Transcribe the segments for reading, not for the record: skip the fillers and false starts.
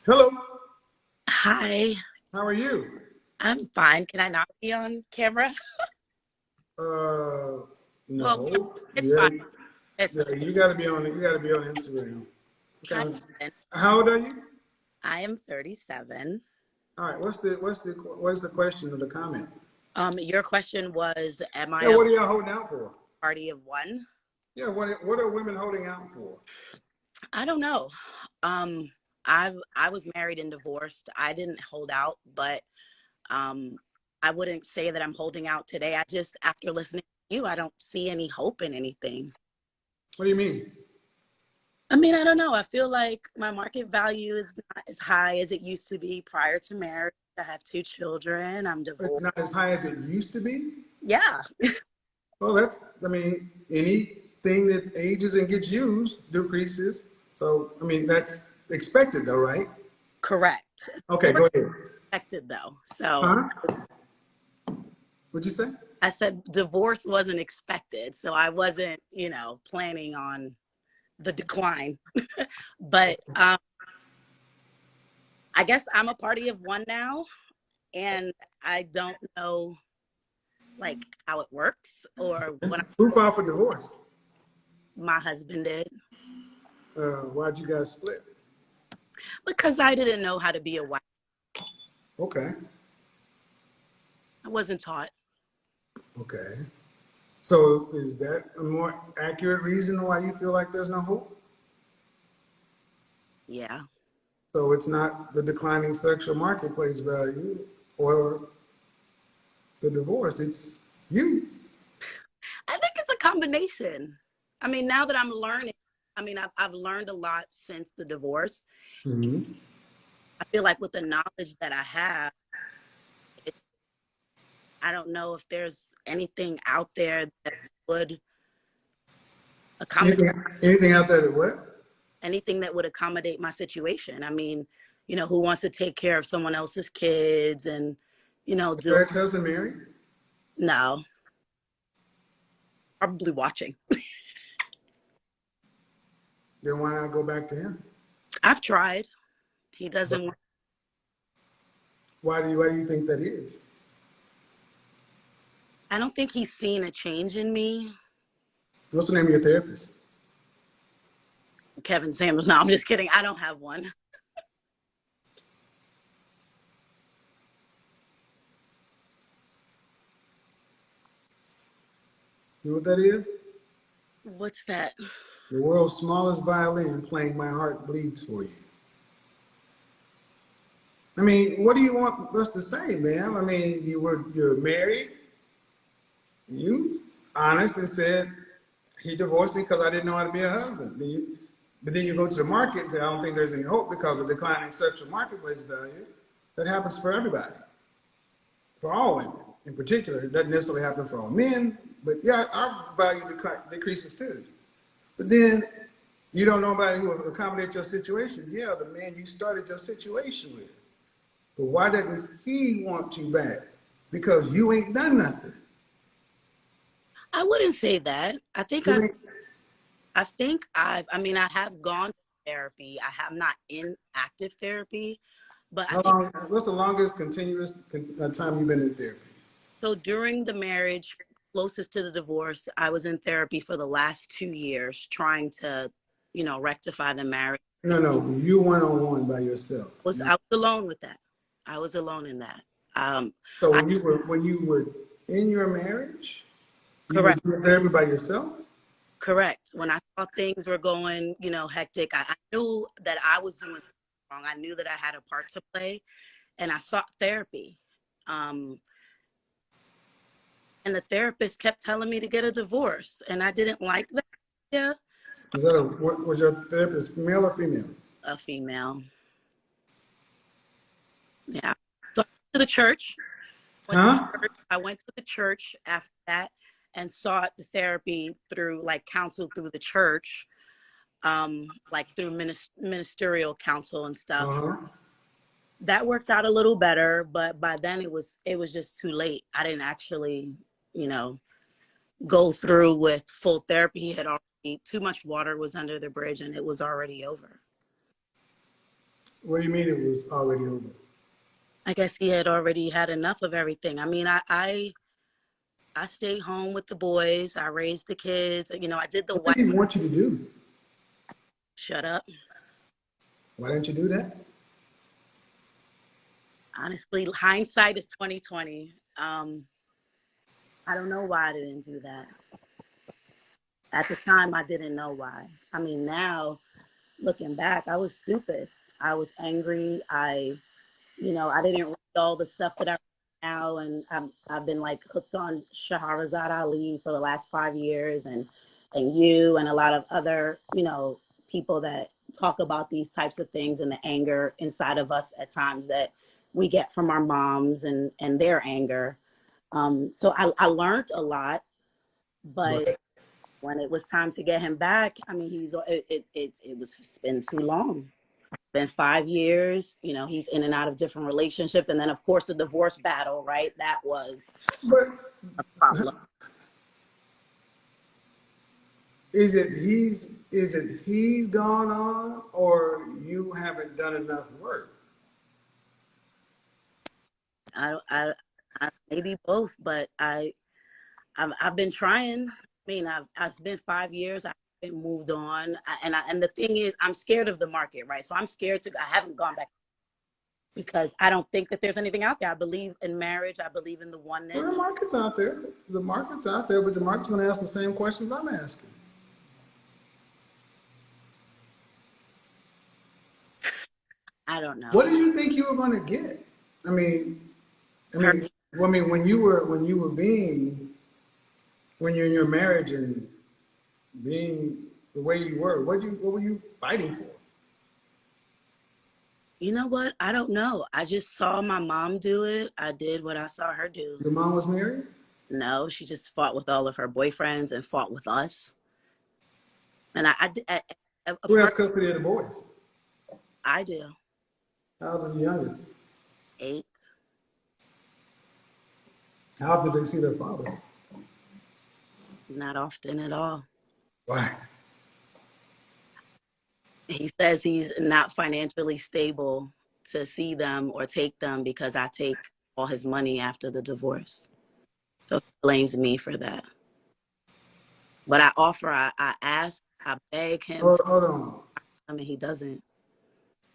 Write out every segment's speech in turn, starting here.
Hello. Hi, How are you? I'm fine. Can I not be on camera? Uh, Well, no. it's Yeah, fine. It's yeah. fine. You got to be on. You got to be on Instagram. Hi, Okay. Ben. How old are you? I am 37. All right. What's the question or the comment? Your question was, am I Yeah. a What are y'all holding out for? party of one? Yeah. What are women holding out for? I don't know. Um, I was married and divorced. I didn't hold out, but um, I wouldn't say that I'm holding out today. I just, after listening to you, I don't see any hope in anything. What do you mean? I mean, I don't know. I feel like my market value is not as high as it used to be prior to marriage. I have two children. I'm It's divorced. not as high as it used to be. Yeah, Well, that's. I mean, anything that ages and gets used decreases. So, I mean, that's expected, though, right? correct. Okay. Divorce Go ahead. expected though. So Huh? What'd you say? I said divorce wasn't expected. So I wasn't, planning on the decline. But I guess I'm a party of one now, and I don't know like how it works or when Who filed for divorce? my husband did, Why'd you guys split? because I didn't know how to be a wife. Okay, I wasn't taught. okay. So is that a more accurate reason why you feel like there's no hope? Yeah. So it's not the declining sexual marketplace value or the divorce, it's you. I think it's a combination. I mean, now that I'm learning, I've learned a lot since the divorce. Mm-hmm. I feel like with the knowledge that I have, it, I don't know if there's anything out there that would accommodate Anything out there that what? anything that would accommodate my situation. I mean, who wants to take care of someone else's kids and, do Your ex-husband married? no, probably watching. Then why not go back to him? I've tried. He doesn't want. Why do you think that is? I don't think he's seen a change in me. What's the name of your therapist? Kevin Samuels. No, I'm just kidding. I don't have one. You know what that is? What's that? The world's smallest violin playing My Heart Bleeds for You. I mean, what do you want us to say, man? I mean, you're married. You honest and said he divorced me because I didn't know how to be a husband. But then you go to the market and say I don't think there's any hope because of declining sexual marketplace value. That happens for everybody, for all women in particular. It doesn't necessarily happen for all men, but yeah, our value decreases too. But then you don't know nobody who will accommodate your situation. Yeah, the man you started your situation with. But why doesn't he want you back? Because you ain't done nothing. I wouldn't say that. I think You ain't, I have gone to therapy. I'm not in active therapy, but I how think long? What's the longest continuous time you've been in therapy? so during the marriage, closest to the divorce, I was in therapy for the last 2 years trying to, rectify the marriage. No, no, you one on one by yourself. I was alone with that. I was alone in that. So I when you were in your marriage, you were correct. doing therapy by yourself. Correct. When I saw things were going, hectic, I knew that I was doing wrong. I knew that I had a part to play, and I sought therapy. Um, and the therapist kept telling me to get a divorce, and I didn't like that. Yeah, Was your therapist male or female? a female. Yeah. So I went to the church. Huh? I went to the church after that and sought the therapy through like counsel through the church, like through ministerial counsel and stuff. Uh-huh. That worked out a little better, but by then it was just too late. I didn't actually, you know, go through with full therapy. Too much water was under the bridge and it was already over. What do you mean it was already over? I guess he had already had enough of everything. I mean, I stayed home with the boys. I raised the kids. You know, I did the What wife. did he want you to do? Shut up. Why didn't you do that? Honestly, hindsight is 2020. I don't know why I didn't do that. At the time, I didn't know why. I mean, now looking back, I was stupid. I was angry. You know, I didn't read all the stuff that I read now, and I've been like hooked on Shahrazad Ali for the last 5 years, and you and a lot of other, you know, people that talk about these types of things and the anger inside of us at times that we get from our moms and their anger. So I learned a lot, but But when it was time to get him back, I mean, it's been too long. Been 5 years. You know, he's in and out of different relationships, and then of course the divorce battle, right? That was but a problem. is it he's gone on or you haven't done enough work? I maybe both, but I've been trying. I mean, it's been 5 years. I haven't moved on, and the thing is, I'm scared of the market, right? So I'm scared to. I haven't gone back because I don't think that there's anything out there. I believe in marriage. I believe in the Well, oneness. the market's out there. The market's out there, but the market's going to ask the same questions I'm asking. I don't What know. did you think you were going to get? I mean, I Hurt. mean, when you're in your marriage and being the way you were, what were you fighting for? You know what? I don't know. I just saw my mom do it. I did what I saw her do. Your mom was married? No, she just fought with all of her boyfriends and fought with us. And a Who has part custody of the boys? I do. How old is the youngest? 8. How often do they see their father? Not often at all. Why? He says he's not financially stable to see them or take them because I take all his money after the divorce. So he blames me for that. But I ask, I beg him for Hold on. him, and he doesn't.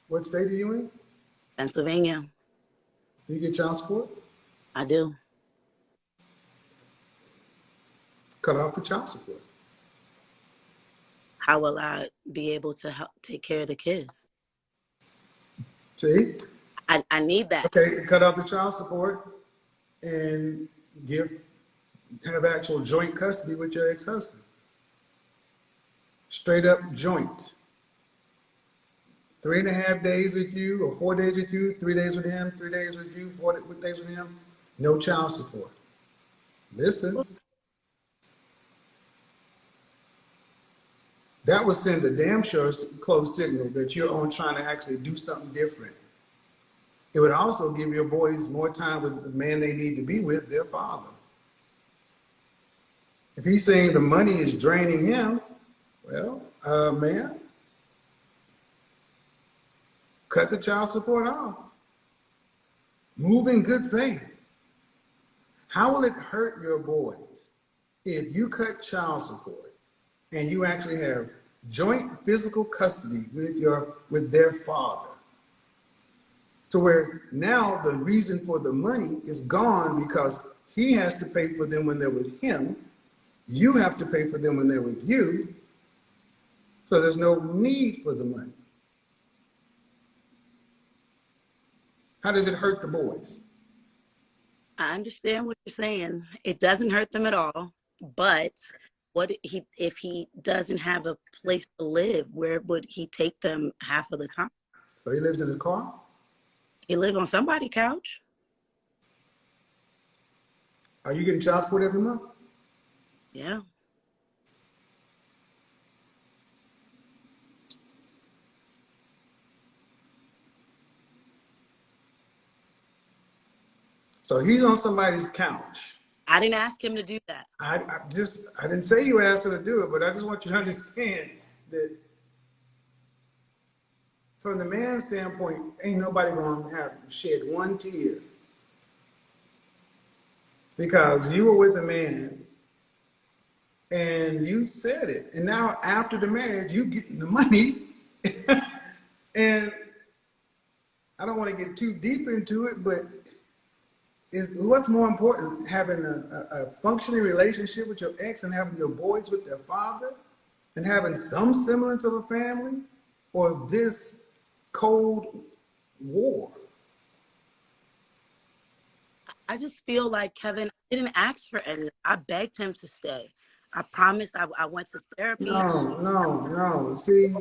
What state are you in? Pennsylvania, Do you get child support? I do. Cut off the child support. How will I be able to help take care of the kids? See? I need that. Okay, cut off the child support and have actual joint custody with your ex-husband. Straight up joint. 3.5 days with you, or 4 days with you, 3 days with him, 3 days with you, 4 days with him. No child support. Listen, that would send a damn sure close signal that you're on trying to actually do something different. It would also give your boys more time with the man they need to be with, their father. If he's saying the money is draining him, well, man, cut the child support off. Move in good faith. How will it hurt your boys if you cut child support and you actually have joint physical custody with their father? To where now the reason for the money is gone because he has to pay for them when they're with him. You have to pay for them when they're with you. So there's no need for the money. How does it hurt the boys? I understand what you're saying. It doesn't hurt them at all. But if he doesn't have a place to live, where would he take them half of the time? So he lives in his car? He live on somebody's couch. Are you getting child support every month? Yeah. So he's on somebody's couch. I didn't ask him to do that. I didn't say you asked her to do it, but I just want you to understand that from the man's standpoint, ain't nobody gonna have shed one tear because you were with a man and you said it. And now after the marriage, you getting the money. And I don't want to get too deep into it, but what's more important, having a functioning relationship with your ex and having your boys with their father and having some semblance of a family, or this cold war? I just feel like, Kevin, I didn't ask for any. I begged him to stay. I promised. I went to therapy. No. See,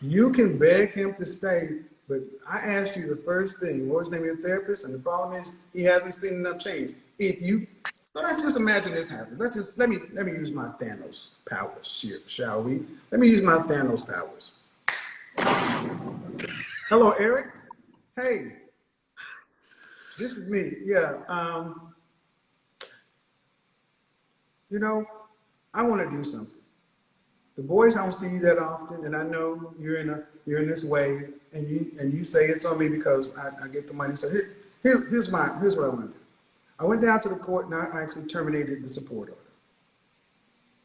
you can beg him to stay, but I asked you the first thing, what was the name of your therapist? And the problem is he hasn't seen enough change. If you, so let's just imagine this happens. Let me use my Thanos powers here, shall we? Let me use my Thanos powers. Hello, Eric. Hey, this is me. Yeah. You know, I want to do something. The boys, I don't see you that often, and I know you're in this way, and you say it's on me because I get the money. So here's what I want to do. I went down to the court and I actually terminated the support order.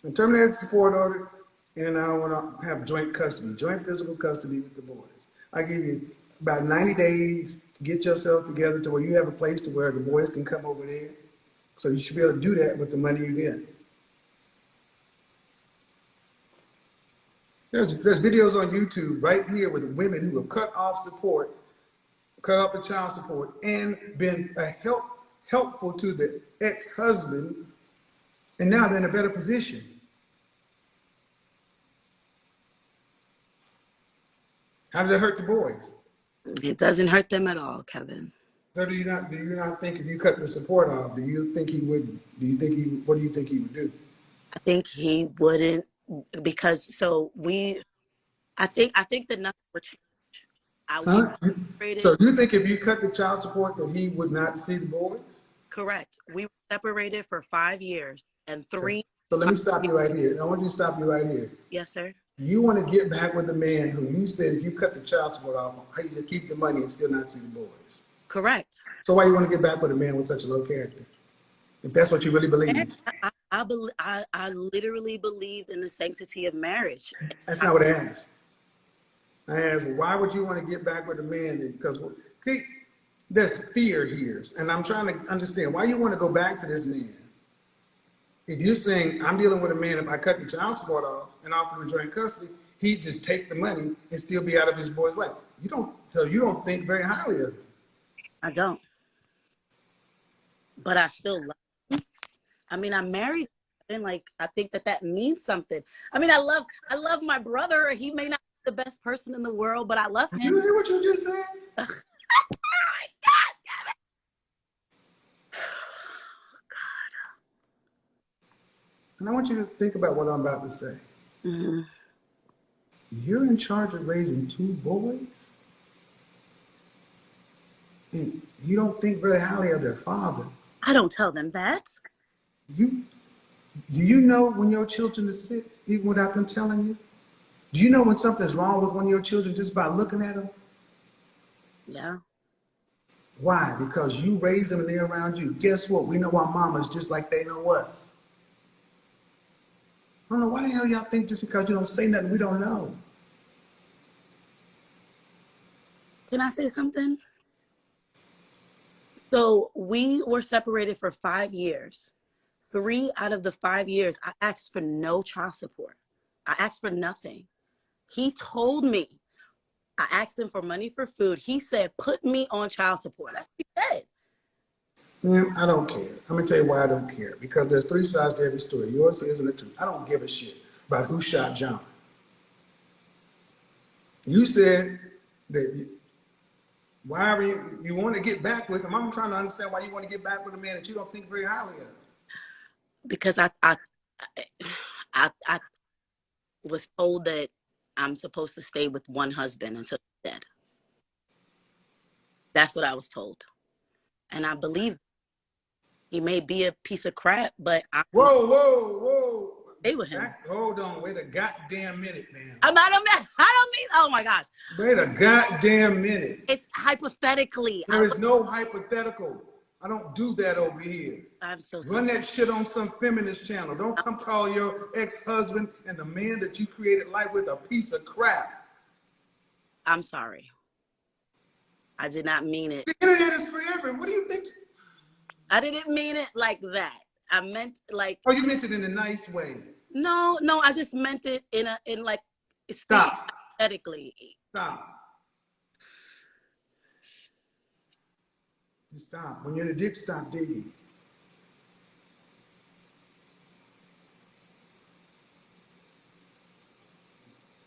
I terminated the support order, and I want to have joint custody, joint physical custody with the boys. I give you about 90 days to get yourself together to where you have a place to where the boys can come over there. So you should be able to do that with the money you get. There's videos on YouTube right here with women who have cut off the child support, and been helpful to the ex-husband, and now they're in a better position. How does that hurt the boys? It doesn't hurt them at all, Kevin. So do you not think if you cut the support off, what do you think he would do? I think he wouldn't, because I think the number would change. So you think if you cut the child support that he would not see the boys? Correct. We were separated for 5 years and 3. So let me stop you right here. I want you to stop you right here. Yes, sir. You want to get back with the man who you said if you cut the child support off, he just keep the money and still not see the boys. Correct. So why you want to get back with a man with such a low character? If that's what you really believe. I literally believed in the sanctity of marriage. That's not what I asked. I asked, why would you want to get back with a man? Because see, there's fear here, and I'm trying to understand why you want to go back to this man. If you're saying I'm dealing with a man, if I cut the child support off and offer him joint custody, he'd just take the money and still be out of his boy's life. You don't think very highly of him. I don't. But I still love him. I mean, I'm married, and I think that means something. I mean, I love my brother. He may not be the best person in the world, but I love him. Did you hear what you just said? Oh my God, damn it. And I want you to think about what I'm about to say. Mm-hmm. You're in charge of raising 2 boys? And you don't think very highly of their father. I don't tell them that. Do you know when your children are sick, even without them telling you? Do you know when something's wrong with one of your children just by looking at them? Yeah. Why? Because you raised them and they're around you. Guess what? We know our mamas just like they know us. I don't know why the hell y'all think just because you don't say nothing, we don't know. Can I say something? So we were separated for 5 years. 3 out of the 5 years, I asked for no child support. I asked for nothing. He told me, I asked him for money for food. He said, put me on child support. That's what he said. Man, I don't care. I'm going to tell you why I don't care. Because there's 3 sides to every story. Yours isn't the truth. I don't give a shit about who shot John. You said that why you want to get back with him. I'm trying to understand why you want to get back with a man that you don't think very highly of. Because I was told that I'm supposed to stay with one husband until he's dead. That's what I was told. And I believe he may be a piece of crap, but I'm Whoa. stay with him. Hold on, wait a goddamn minute, man. I'm not me? Oh my gosh. Wait a goddamn minute. It's hypothetically. There is no hypothetical. I don't do that over here. I'm so Run sorry. that shit on some feminist channel. Don't come call your ex-husband and the man that you created life with a piece of crap. I'm sorry. I did not mean it. The internet is forever. What do you think? I didn't mean it like that. I meant like. Oh, you meant it in a nice way. No, I just meant it in like. Stop. Hypothetically. Stop. You stop. When you're in a ditch, stop digging.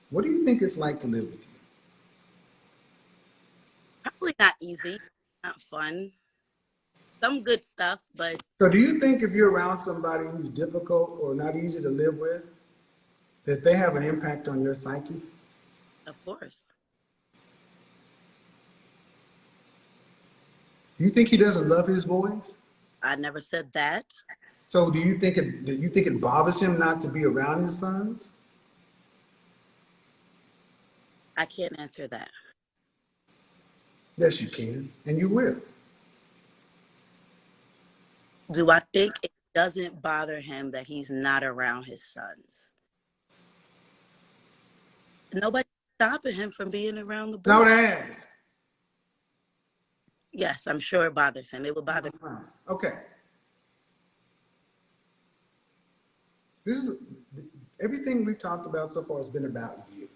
What do you think it's like to live with you? Probably not easy, not fun. Some good stuff, but. So do you think if you're around somebody who's difficult or not easy to live with, that they have an impact on your psyche? Of course. Do you think he doesn't love his boys? I never said that. So do you think it bothers him not to be around his sons? I can't answer that. Yes, you can, and you will. Do I think it doesn't bother him that he's not around his sons? Nobody's stopping him from being around the boys. Now I asked. Yes, I'm sure it bothers him. It would bother him. Okay. This is everything we've talked about so far has been about you.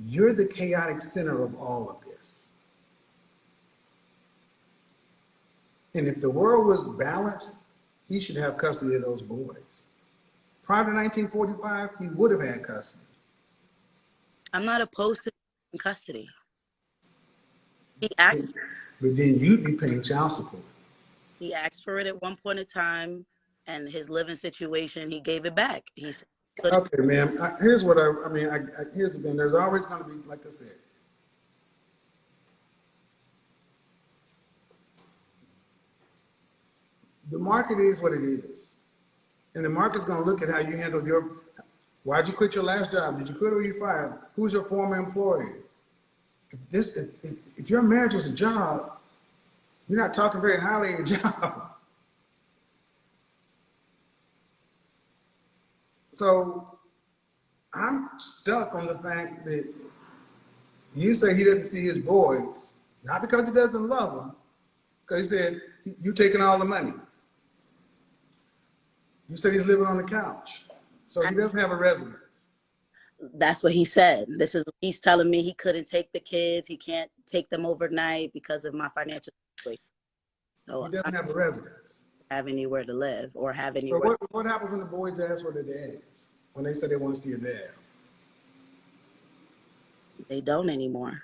You're the chaotic center of all of this. And if the world was balanced, he should have custody of those boys. Prior to 1945, he would have had custody. I'm not opposed to in custody. He asked. But then you'd be paying child support. He asked for it at one point in time, and his living situation, he gave it back. He said, okay, ma'am. Here's what I mean. Here's the thing. There's always going to be, like I said, the market is what it is, and the market's going to look at how you handled your. Why'd you quit your last job? Did you quit or were you fired? Who's your former employer? If your marriage was a job, you're not talking very highly of your job. So I'm stuck on the fact that you say he doesn't see his boys, not because he doesn't love them, because he said, you taking all the money. You said he's living on the couch. So he doesn't have a residence. That's what he said. He's telling me he couldn't take the kids. He can't take them overnight because of my financial situation. So he doesn't have a residence. Have anywhere to live or have anywhere. So what happens when the boys ask where their dad is? When they say they want to see a dad? They don't anymore.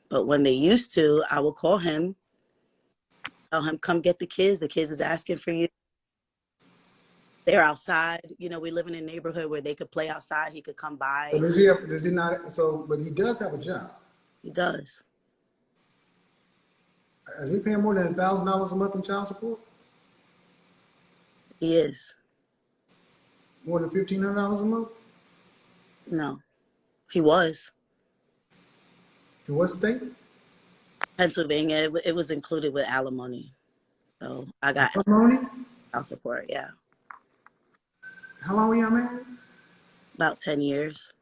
But when they used to, I would call him, tell him, come get the kids. The kids is asking for you. They're outside. You know, we live in a neighborhood where they could play outside. He could come by. So does he not? So, but he does have a job. He does. Is he paying more than $1,000 a month in child support? He is. More than $1,500 a month? No, he was. In what state? Pennsylvania. It was included with alimony. So I got alimony? Child support, yeah. How long were y'all married? About 10 years.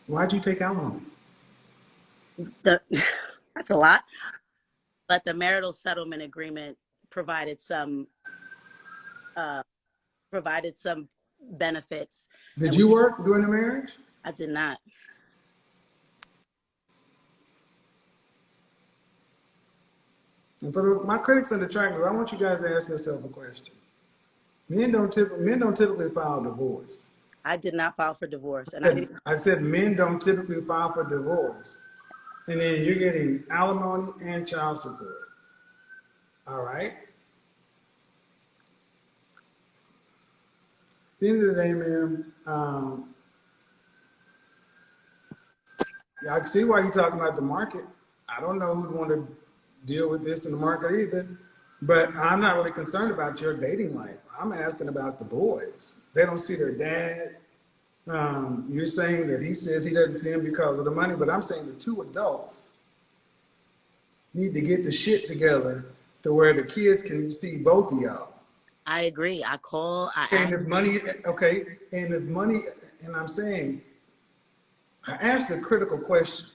Why'd you take alimony? That's a lot. But the marital settlement agreement provided some benefits. Did you work during the marriage? I did not. And for my critics and detractors, I want you guys to ask yourself a question. Men don't typically file divorce. I did not file for divorce. I said men don't typically file for divorce. And then you're getting alimony and child support. All right? At the end of the day, man, I can see why you're talking about the market. I don't know who'd want to deal with this in the market either. But I'm not really concerned about your dating life. I'm asking about the boys. They don't see their dad. You're saying that he says he doesn't see him because of the money, but I'm saying the two adults need to get the shit together to where the kids can see both of y'all. I agree. I And ask. if money, okay, and if money, and I'm saying, I asked a critical question.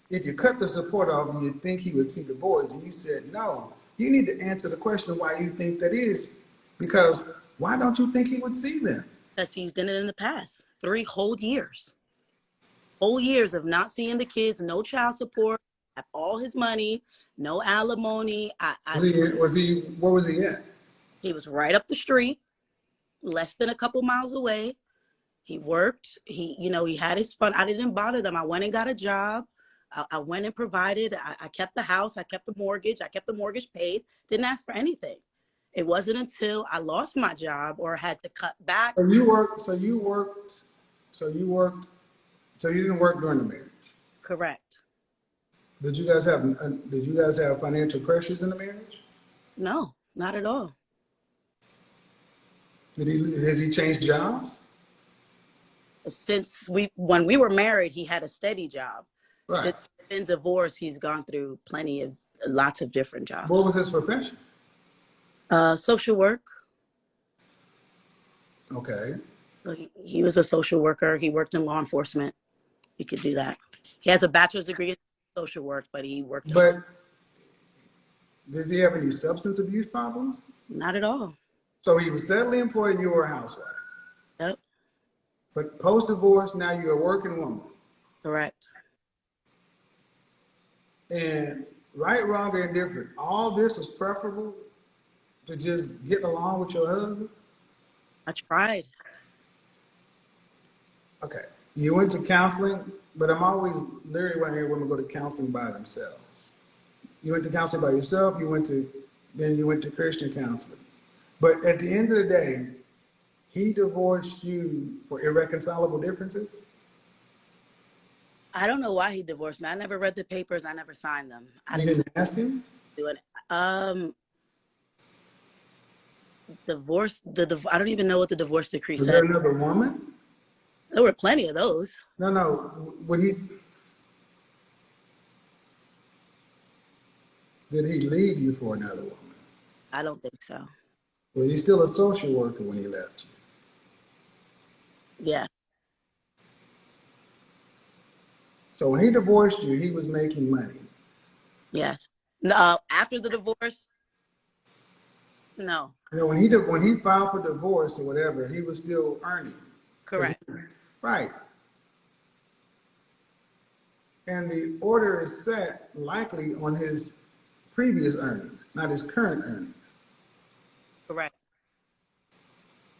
If you cut the support off, you'd think he would see the boys, and you said no. You need to answer the question why you think that is, because why don't you think he would see them? Because he's done it in the past. 3 whole years. Whole years of not seeing the kids, no child support, have all his money, no alimony. Where was he at? He was right up the street, less than a couple miles away. He worked. He had his fun. I didn't bother them. I went and got a job. I went and provided. I kept the house. I kept the mortgage. I kept the mortgage paid. Didn't ask for anything. It wasn't until I lost my job or had to cut back. So you worked. So you didn't work during the marriage. Correct. Did you guys have financial pressures in the marriage? No, not at all. Has he changed jobs? When we were married, he had a steady job. Right. Since we've been divorced, he's gone through lots of different jobs. What was his profession? Social work. Okay. So he was a social worker. He worked in law enforcement. He could do that. He has a bachelor's degree in social work, but he worked. But does he have any substance abuse problems? Not at all. So he was steadily employed and you were a housewife. Yep. But post-divorce, now you're a working woman. Correct. And right, wrong, or indifferent, all this was preferable to just get along with your husband? I tried. Okay. You went to counseling, but I'm always leery when I hear women go to counseling by themselves. You went to counseling by yourself, then you went to Christian counseling. But at the end of the day, he divorced you for irreconcilable differences? I don't know why he divorced me. I never read the papers. I never signed them. You didn't ask him? Do it. Divorce. I don't even know what the divorce decree Was said. there another woman? There were plenty of those. No. Did he leave you for another woman? I don't think so. Was he still a social worker when he left you? Yeah. So when he divorced you, he was making money. Yes. No. After the divorce, no. You know, when he filed for divorce or whatever, he was still earning. Correct. Right. And the order is set likely on his previous earnings, not his current earnings. Correct.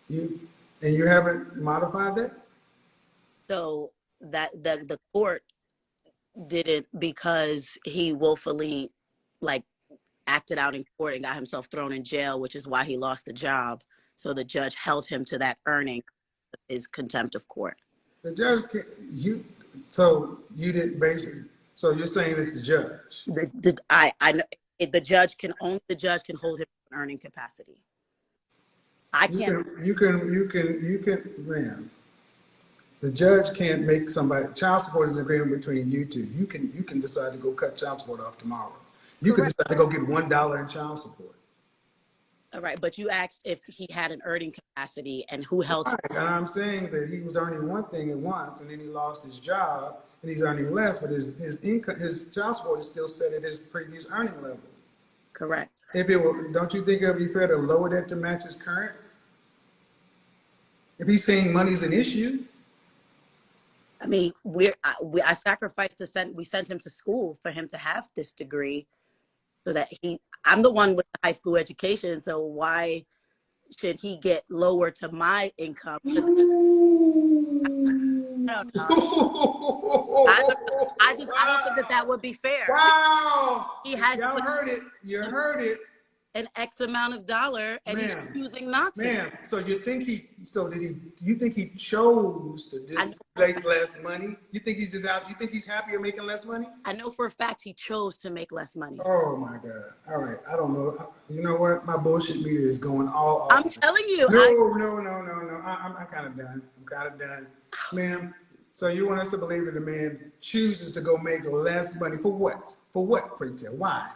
You haven't modified that? So that the court didn't, because he willfully acted out in court and got himself thrown in jail, which is why he lost the job. So the judge held him to that earning, is contempt of court. The judge so you're saying it's the judge? The judge can hold him in earning capacity. I can't. You can, man. The judge can't make somebody. Child support is an agreement between you two. You can decide to go cut child support off tomorrow. You can decide to go get $1 in child support. All right, but you asked if he had an earning capacity and who held him. Right, and I'm saying that he was earning one thing at once, and then he lost his job, and he's earning less, but his income, his child support is still set at his previous earning level. Correct. Don't you think it would be fair to lower that to match his current? If he's saying money's an issue. I mean, I sacrificed we sent him to school for him to have this degree, so that I'm the one with the high school education. So why should he get lower to my income? I don't know. I don't think that would be fair. Wow. He has. Y'all heard it. You heard it. an X amount of dollar and he's choosing not to. Ma'am, so you think do you think he chose to just make less money? You think he's just out, you think he's happier making less money? I know for a fact he chose to make less money. Oh my God. All right. I don't know. You know what? My bullshit meter is going all off. I'm telling you. No. I'm kind of done. I'm kind of done. Ma'am, so you want us to believe that a man chooses to go make less money for what? For what, pray tell? Why?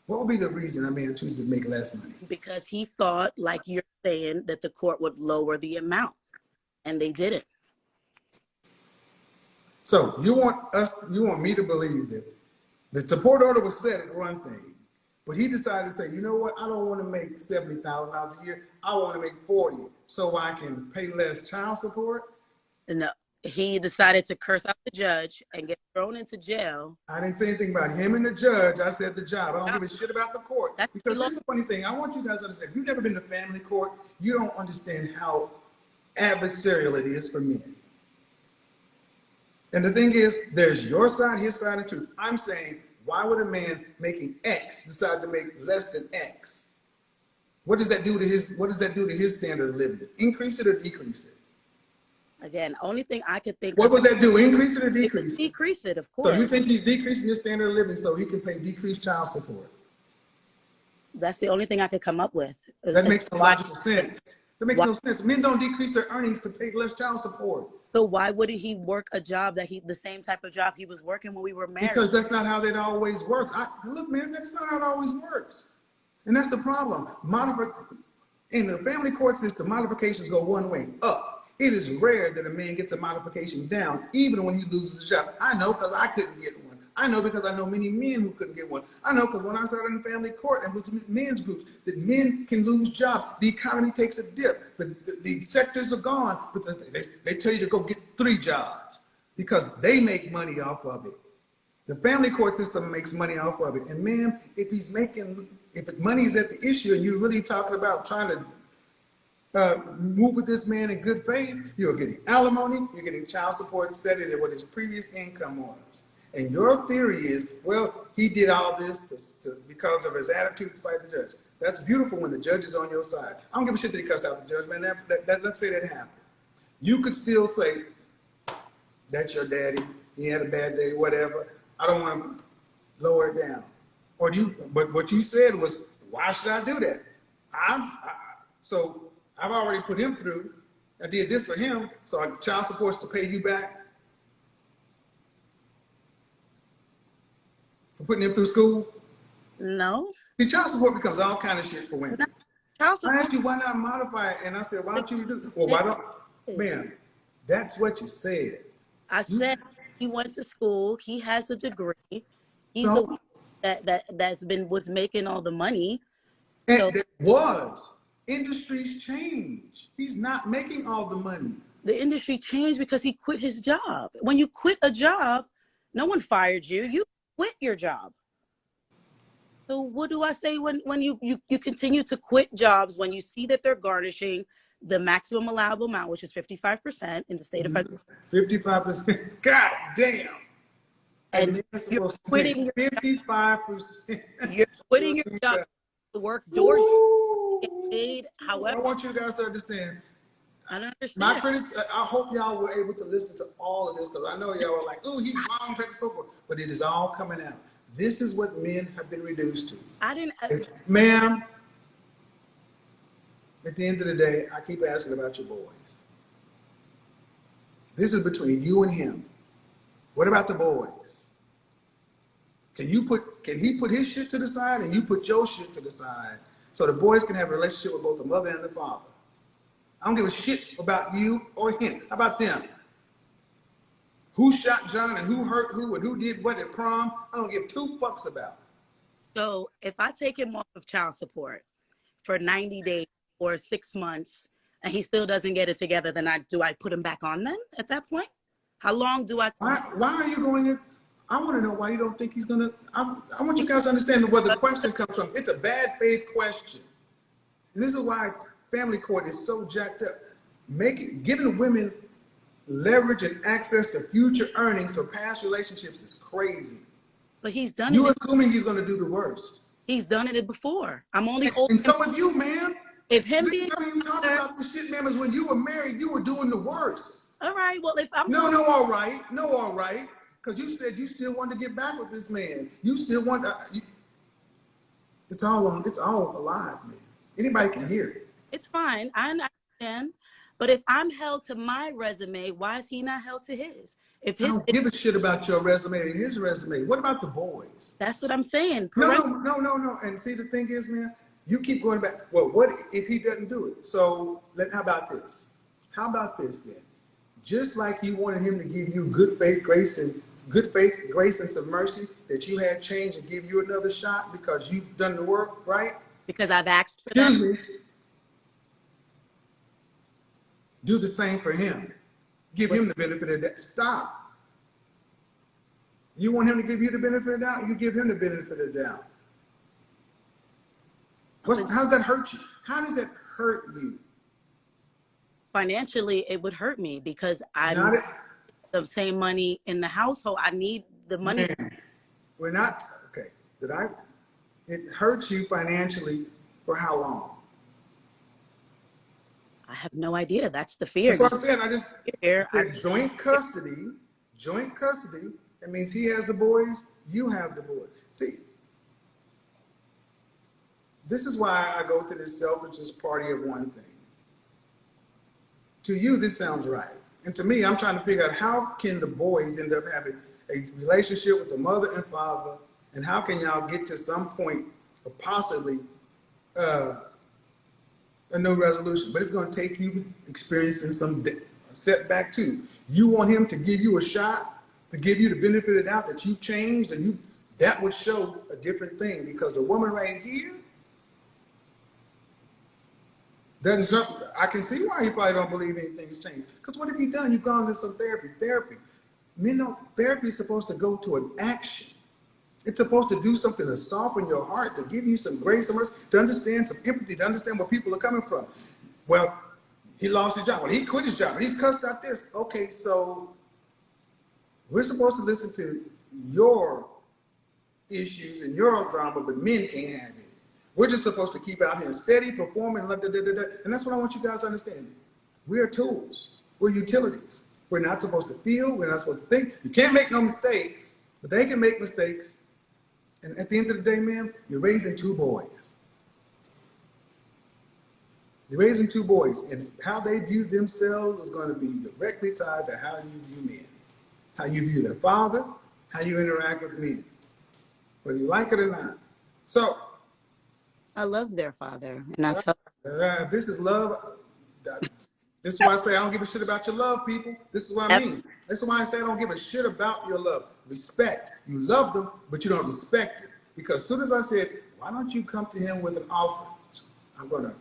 What would be the reason a man chooses to make less money? Because he thought, like you're saying, that the court would lower the amount, and they didn't. So you want me to believe that the support order was set at one thing, but he decided to say, you know what? I don't want to make $70,000 a year. I want to make 40, so I can pay less child support. No. He decided to curse out the judge and get thrown into jail. I didn't say anything about him and the judge. I said the job. I don't give a shit about the court. Because here's the funny thing. I want you guys to understand. If you've never been to family court, you don't understand how adversarial it is for men. And the thing is, there's your side, his side, and truth. I'm saying, why would a man making X decide to make less than X? What does that do to his standard of living? Increase it or decrease it? Again, only thing I could think what would that do? Increase it or decrease it? Decrease it, of course. So you think he's decreasing his standard of living so he can pay decreased child support? That's the only thing I could come up with. That makes no logical sense. That makes no sense. Men don't decrease their earnings to pay less child support. So why wouldn't he work a job that the same type of job he was working when we were married? Because that's not how that always works. Look, man, that's not how it always works. And that's the problem. In the family court system, modifications go one way, up. It is rare that a man gets a modification down, even when he loses a job. I know because I couldn't get one. I know because I know many men who couldn't get one. I know because when I started in family court and with men's groups, that men can lose jobs. The economy takes a dip. The sectors are gone, but they tell you to go get 3 jobs because they make money off of it. The family court system makes money off of it. And man, if money is at the issue and you're really talking about trying to move with this man in good faith, you're getting alimony, you're getting child support set at what his previous income was. And your theory is, well, he did all this because of his attitude despite the judge. That's beautiful when the judge is on your side. I don't give a shit that he cussed out the judge, man. Let's say that happened. You could still say, that's your daddy, he had a bad day, whatever. I don't want to lower it down. But what you said was, why should I do that? So I've already put him through. I did this for him, so child support's to pay you back for putting him through school? No. See, child support becomes all kind of shit for women. Child support. I asked you why not modify it, and I said, why don't you do? Well, why don't? Man, that's what you said. I said he went to school. He has a degree. He's the one that was making all the money. And so, it was. Industries change. He's not making all the money. The industry changed because he quit his job. When you quit a job, no one fired you. You quit your job. So what do I say when you continue to quit jobs when you see that they're garnishing the maximum allowable amount, which is 55% in the state of Pennsylvania? 55%. God damn. And you're quitting your 55%. You're quitting your job to work doors. Get paid, however. I want you guys to understand. I don't understand. My critics, I hope y'all were able to listen to all of this because I know y'all were like, oh, he's wrong, so forth. But it is all coming out. This is what men have been reduced to. Ma'am, at the end of the day, I keep asking about your boys. This is between you and him. What about the boys? Can he put his shit to the side and you put your shit to the side so the boys can have a relationship with both the mother and the father? I don't give a shit about you or him. How about them? Who shot John and who hurt who and who did what at prom? I don't give 2 fucks about. So if I take him off of child support for 90 days or 6 months and he still doesn't get it together, then do I put him back on then at that point? How long do I? Why are you going in? I want to know why you don't think he's going to. I want you guys to understand where the question comes from. It's a bad faith question. And this is why family court is so jacked up. Giving women leverage and access to future earnings for past relationships is crazy. But he's done it. You assuming he's going to do the worst. He's done it before. I'm only And holding him. so have you, man. If him We being don't even talk about this shit, man, is when you were married, you were doing the worst. all right, well, if I'm No, all right. No, all right. Because you said you still wanted to get back with this man. You still want it's all alive, man. Anybody can hear it. it's fine. I understand. But if I'm held to my resume, why is he not held to his? If I his, don't give a shit about your resume and his resume. What about the boys? that's what I'm saying. No. And see, the thing is, man, you keep going back. Well, what if he doesn't do it? So how about this? How about this then? Just like you wanted him to give you good faith, grace, and some mercy, that you had change and give you another shot because you've done the work, right? Because I've asked for Excuse that. me. Do the same for him. Give him the benefit of that. Stop. You want him to give you the benefit of the doubt? You give him the benefit of the doubt. How does that hurt you? How does that hurt you? Financially, it would hurt me because I'm Not it. the same money in the household. I need the money. Man, we're not okay. It hurts you financially for how long? I have no idea. That's the fear. That's what I'm saying. I Fear. said joint custody. Joint custody. That means he has the boys, you have the boys. See, this is why I go to this selfishness party of one thing. To you, this sounds right. And to me, I'm trying to figure out how can the boys end up having a relationship with the mother and father, and how can y'all get to some point of possibly a no resolution. But it's going to take you experiencing some setback too. You want him to give you a shot, to give you the benefit of the doubt that you've changed, and that would show a different thing, because the woman right here I can see why you probably don't believe anything's changed. Because what have you done? You've gone to some therapy. Therapy is supposed to go to an action. It's supposed to do something to soften your heart, to give you some grace and mercy, to understand some empathy, to understand where people are coming from. Well, he lost his job. Well, he quit his job. He cussed out this. Okay, so we're supposed to listen to your issues and your drama, but men can't have it. We're just supposed to keep out here steady, performing, and that's what I want you guys to understand. We're tools. We're utilities. We're not supposed to feel. We're not supposed to think. You can't make no mistakes, but they can make mistakes. And at the end of the day, man, you're raising two boys. You're raising two boys, and how they view themselves is going to be directly tied to how you view men, how you view their father, how you interact with men, whether you like it or not. So, I love their father, and that's how. This is love. This is why I say I don't give a shit about your love, people. This is what I mean. This is why I say I don't give a shit about your love. Respect. You love them, but you don't respect it. Because as soon as I said, why don't you come to him with an offer? I'm going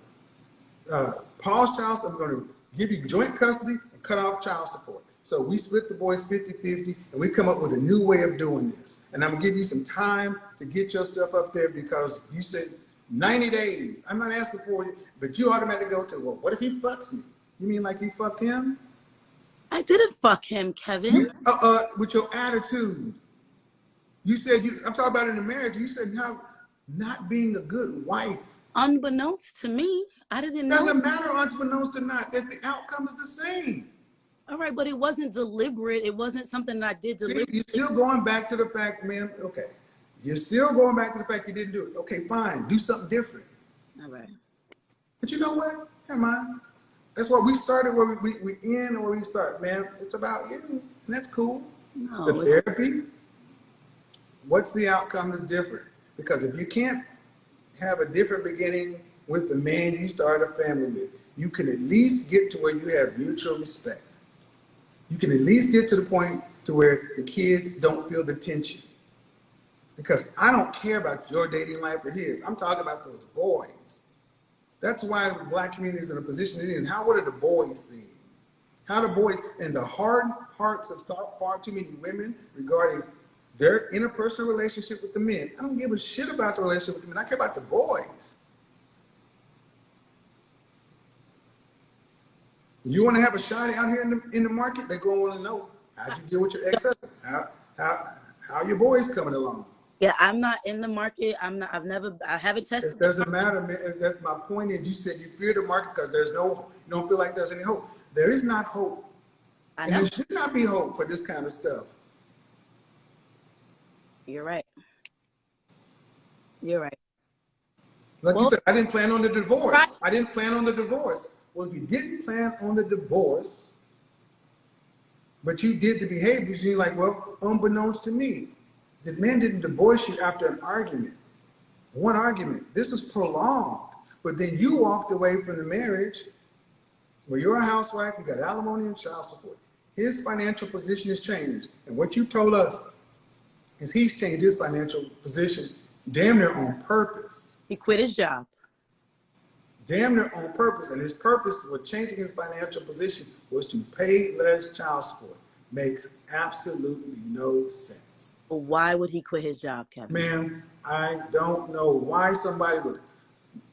to pause child support. I'm going to give you joint custody and cut off child support. So we split the boys 50-50, and we come up with a new way of doing this. And I'm going to give you some time to get yourself up there, because you said 90 days. I'm not asking for you, but you automatically go to, well, what if he fucks me? You mean like you fucked him? I didn't fuck him, Kevin. With your attitude. You said I'm talking about in the marriage. You said not being a good wife. Unbeknownst to me, I didn't know. Doesn't matter unbeknownst to not. That the outcome is the same. All right, but it wasn't deliberate. It wasn't something that I did deliberately. You're still going back to the fact, man. Okay. You're still going back to the fact you didn't do it. Okay, fine. Do something different. All right. But you know what? Never mind. That's why we started where we end where we start, man. It's about you, and that's cool. No, the therapy, what's the outcome is different. Because if you can't have a different beginning with the man you start a family with, you can at least get to where you have mutual respect. You can at least get to the point to where the kids don't feel the tension. Because I don't care about your dating life or his. I'm talking about those boys. That's why the black community is in a position it is. What are the boys seeing? How the boys, and the hard hearts of far too many women regarding their interpersonal relationship with the men. I don't give a shit about the relationship with the men. I care about the boys. You want to have a shot out here in the market? They're going to want to know, how'd you deal with your ex-husband? How your boys coming along? Yeah, I'm not in the market. I haven't It tested the doesn't market. matter, man. That's my point is you said you fear the market because there's no, you don't feel like there's any hope. There is not hope. I And there know. should not be hope for this kind of stuff. You're right. You're right. Like you Well, said, I didn't plan on the right. divorce. I didn't plan on the divorce. Well, if you didn't plan on the divorce, but you did the behaviors, you're like, well, unbeknownst to me, the man didn't divorce you after an argument. One argument. This is prolonged. But then you walked away from the marriage where you're a housewife, you got alimony and child support. His financial position has changed. And what you told us is he's changed his financial position damn near on purpose. He quit his job. Damn near on purpose. And his purpose with changing his financial position was to pay less child support. Makes absolutely no sense. But why would he quit his job, Kevin? Ma'am, I don't know why somebody would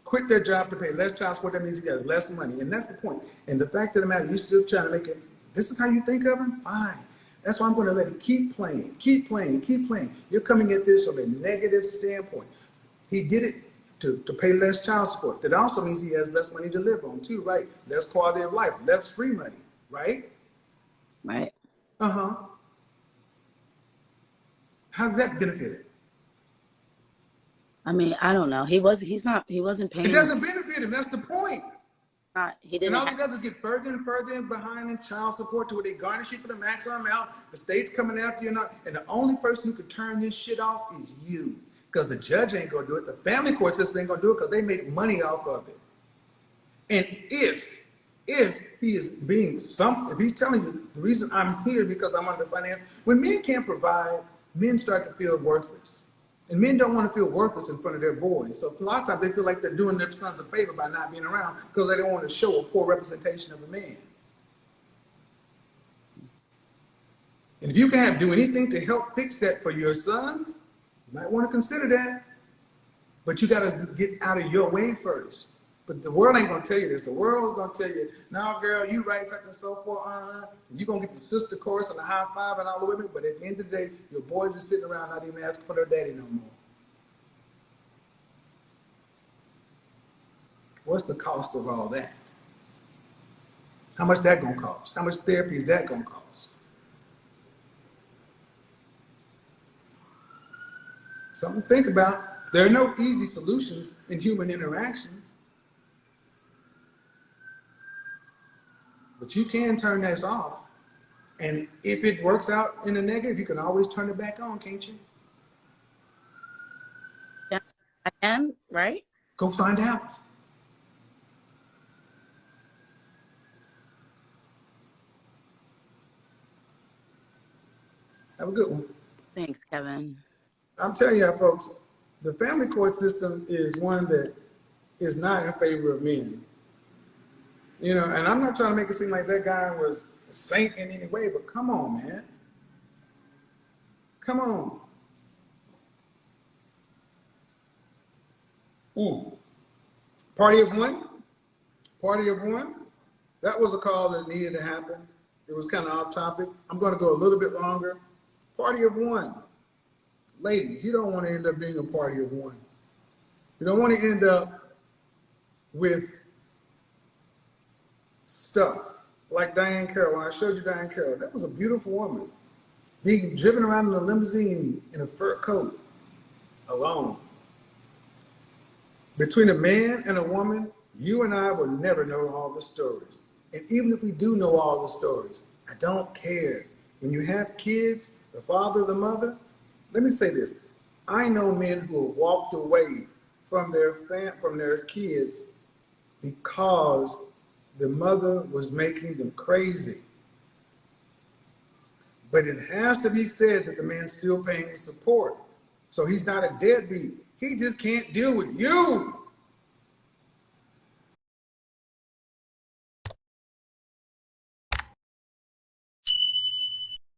quit their job to pay less child support. That means he has less money. And that's the point. And the fact of the matter, you're still trying to make it, this is how you think of him? Fine. That's why I'm going to let it keep playing, keep playing, keep playing. You're coming at this from a negative standpoint. He did it to pay less child support. That also means he has less money to live on too, right? Less quality of life, less free money, right? Right. Uh-huh. How's that benefited? I mean, I don't know. He wasn't It paying. doesn't benefit him. That's the point. He And didn't all have. he does is get further and further in behind in child support to where they garnish you for the maximum amount. The state's coming after you, and the only person who could turn this shit off is you. Because the judge ain't gonna do it. The family court system ain't gonna do it because they make money off of it. And if he is being if he's telling you the reason I'm here because I'm under financial, when men can't provide, men start to feel worthless. And men don't want to feel worthless in front of their boys. So a lot of times they feel like they're doing their sons a favor by not being around because they don't want to show a poor representation of a man. And if you can do anything to help fix that for your sons, you might want to consider that. But you got to get out of your way first. But the world ain't gonna tell you this. The world's gonna tell you, "No, girl, you right, such and so forth. You're gonna get the sister chorus and the high five and all the women." But at the end of the day, your boys are sitting around not even asking for their daddy no more. What's the cost of all that? How much that gonna cost? How much therapy is that gonna cost? Something to think about. There are no easy solutions in human interactions. But you can turn this off. And if it works out in the negative, you can always turn it back on, can't you? Yeah, I can, right? Go find out. Have a good one. Thanks, Kevin. I'm telling you, folks, the family court system is one that is not in favor of men. You know, and I'm not trying to make it seem like that guy was a saint in any way, but come on, man. Come on. Party of one. Party of one. That was a call that needed to happen. It was kind of off topic. I'm going to go a little bit longer. Party of one. Ladies, you don't want to end up being a party of one. You don't want to end up with stuff like Diane Carroll. When I showed you Diane Carroll, that was a beautiful woman being driven around in a limousine in a fur coat alone. Between a man and a woman, you and I will never know all the stories. And even if we do know all the stories, I don't care. When you have kids, the father, the mother, let me say this. I know men who have walked away from their kids because the mother was making them crazy. But it has to be said that the man's still paying the support. So he's not a deadbeat. He just can't deal with you.